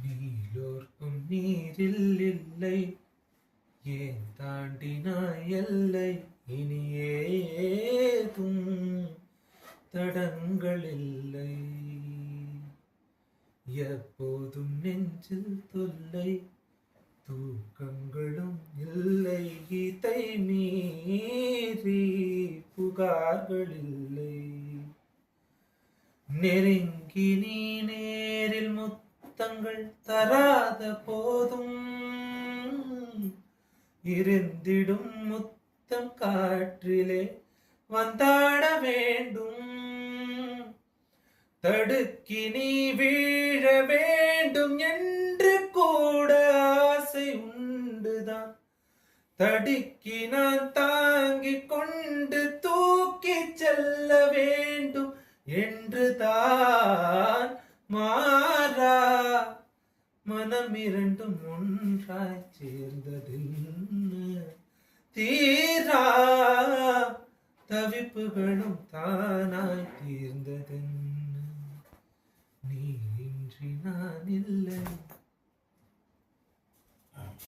நீலோர்க்கும் நீரில் இல்லை, ஏன் தாண்டினாய் எல்லை, இனி ஏதும் தடங்கள் இல்லை. எப்போதும் நெஞ்சில் தொல்லை, தூக்கங்களும் இல்லை, இதை மீறி புகார்கள் இல்லை. நெருங்கி நீ நேரில் முத்தங்கள் தராத போதும், இருந்திடும் முத்தம் காற்றிலே வந்தாட வேண்டும். தடுக்கி நீ வீழ வேண்டும் என்று கூட ஆசை உண்டுதான். தடுக்கி நான் தாங்கிக் கொண்டு தூக்கி செல்ல வேண்டும் என்றுதான். மாறா மனம் இரண்டும் ஒன்றாய் சேர்ந்ததென்ன, தீரா தவிப்புகளும் தானாய் தீர்ந்ததென்ன. நீ இன்றி நான் இல்லை.